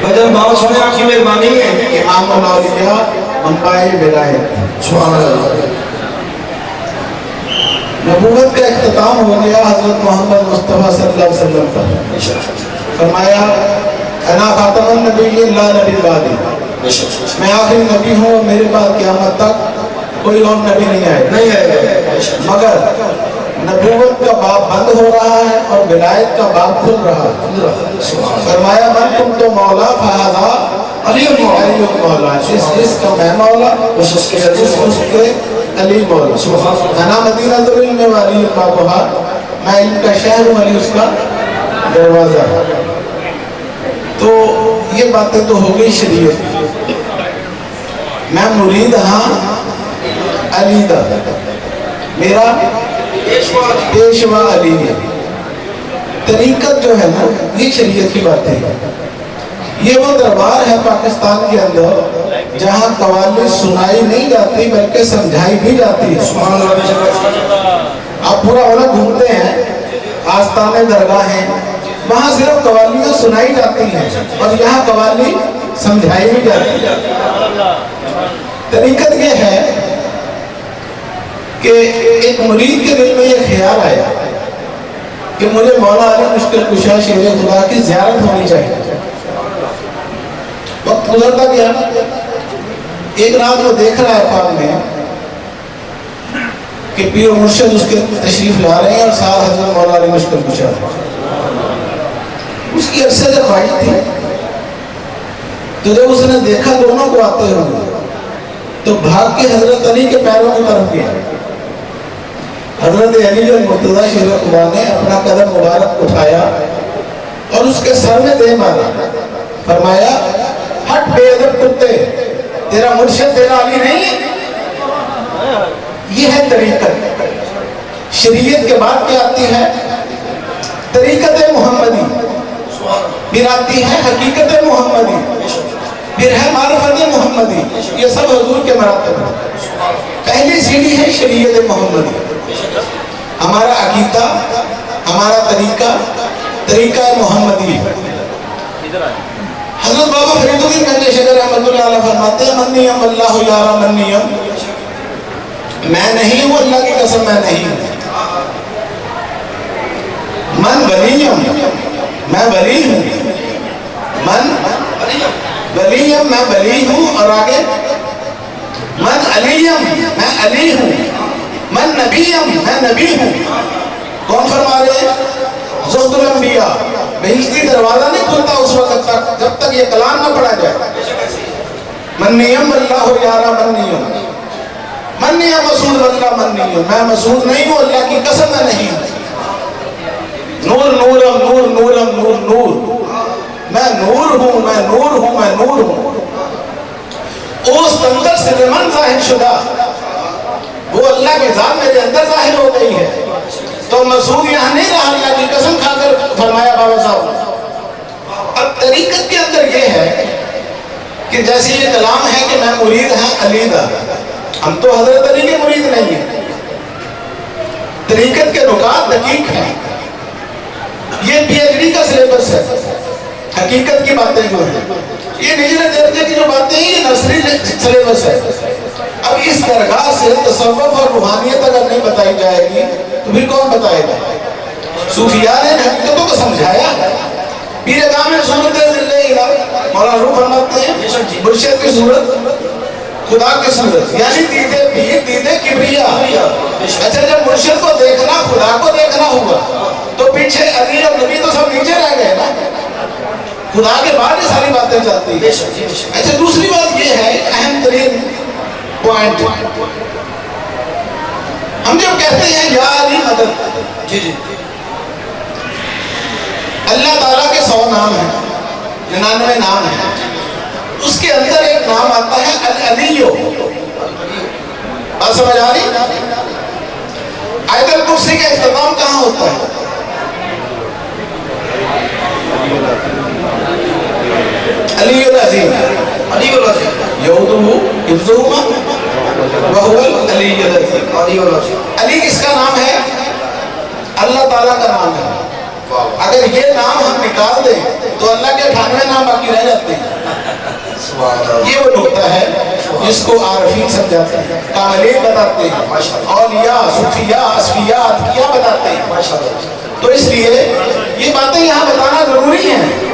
بجن بہت سنے آپ کی مہربانی ہے امام الاولیاء منبع ولایت سبحان اللہ نبوت کا اختتام ہو گیا حضرت محمد مصطفیٰ صلی اللہ علیہ وسلم پر فرمایا انا خاتم النبی لا نبی بعدی میں آخری نبی ہوں اور میرے بعد قیامت تک کوئی اور نبی نہیں آئے مگر نبوت کا باب بند ہو رہا ہے اور ولایت کا باب کھل رہا ہے فرمایا من تم تو مولا فہذا علی مولا جس کا میں مولا اس کے علی مولا انا مدینہ العلم والی بابوہا میں علم کا شہر ہوں علی اس کا دروازہ تو یہ باتیں تو ہو گئی شریعت میں مرید ہاں علی دا میرا پیشوا علی ہے طریقت جو ہے نا یہ شریعت کی باتیں ہیں یہ وہ دربار ہے پاکستان کے اندر جہاں قوالی سنائی نہیں جاتی بلکہ سمجھائی بھی جاتی ہے آپ پورا علاقہ گھومتے ہیں آستانے درگاہ ہیں وہاں صرف قوالیاں سنائی جاتی ہیں اور یہاں قوالی سمجھائی بھی جاتی ہے طریقت یہ ہے کہ ایک مرید کے دل میں یہ خیال آیا کہ مجھے مولا علی مشکل کشا شیر خدا کی زیارت ہونی چاہیے وقت گزرتا گیا ایک رات وہ دیکھ رہا ہے خواب میں کہ پیر و مرشد اس کے تشریف لا رہے ہیں اور ساتھ حضرت مولا علی مشکل کشا اس کی عرصے سے خواہش تھی تو جب اس نے دیکھا دونوں کو آتے ہوئے تو بھاگ کے حضرت علی کے پیروں کی طرف گیا حضرت علی المرتضیٰ شیر خدا نے اپنا قدم مبارک اٹھایا اور اس کے سر میں دے مارا فرمایا ہٹ بے ادب کتے تیرا مرشد تیرا علی نہیں یہ ہے طریقت شریعت کے بعد کیا آتی ہے طریقت محمدی پھر آتی ہے حقیقت محمدی پھر ہے معرفت محمدی یہ سب حضور کے مراتب ہیں پہلی سیڑھی ہے شریعت محمدی ہمارا عقیدہ ہمارا طریقہ محمدی حضرت بابا فرید الدین گنج شکر رحمۃ اللہ علیہ فرماتے ہیں منیم اللہ یارا منیم میں نہیں ہوں اللہ کی قسم میں نہیں ہوں من ولیم میں ولی ہوں من ولیم میں ولی ہوں اور آگے من علیم میں علی ہوں من نبیم میں نبی ہوں کون فرما رہے ہیں زہد الانبیاء بہشتی دروازہ نہیں کھلتا اس وقت تک جب تک یہ کلام نہ پڑھا جائے من نیم اللہ یارا من نیم مسعود اللہ من نیم میں مسعود نہیں ہوں اللہ کی قسم میں نہیں ہوں نور نورم نور نورم نور نور میں نور ہوں میں نور ہوں میں نور ہوں اس اندر سے من ظاہر شدہ وہ اللہ کی ذات میرے اندر ظاہر ہو گئی ہے تو مسعود یہاں نہیں رہا اللہ کی قسم کھا کر فرمایا بابا صاحب اب طریقت کے اندر یہ ہے کہ جیسے یہ کلام ہے کہ میں مرید ہوں علی دا ہم تو حضرت علی کے مرید نہیں ہیں طریقت کے نکات دقیق ہیں یہ پی ایچ ڈی کا سلیبس ہے حقیقت کی باتیں جو ہیں یہ نجلے درجے کی جو باتیں ہیں یہ نرسری سلیبس ہے اب اس درگاہ سے تصوف اور روحانیت اگر نہیں بتائی جائے گی تو پھر کون بتائے گا صوفیاء نے حقیقتوں کو سمجھایا پیر کامل صورت مولانا روح فرماتے ہیں مرشد کی صورت خدا کی صورت یعنی دیدے پیر دیدے کبریا اچھا جب مرشد کو دیکھنا خدا کو دیکھنا ہوگا تو پیچھے علی اور نبی تو سب نیچے رہ گئے نا خدا کے بعد یہ ساری باتیں چلتی ہیں اچھا دوسری بات یہ ہے اہم ترین پوائنٹ ہم جب کہتے ہیں یا علی مدد اللہ تعالیٰ کے 100 نام ہیں 99 نام ہیں اس کے اندر ایک نام آتا ہے العلیو بات سمجھ آ رہی آیت الکرسی کا اختتام کہاں ہوتا ہے علی العظیم یعودہ حفظہما وہو العلی العظیم علی کس کا نام ہے اللہ تعالیٰ کا نام ہے اگر یہ نام ہم نکال دیں تو یہ وہ نقطہ ہے جس کو عارفین سمجھاتے ہیں، کاملین بتاتے ہیں، اولیاء، صوفیاء، اصفیاء، اتقیاء بتاتے ہیں۔ تو اس لیے یہ باتیں یہاں بتانا ضروری ہیں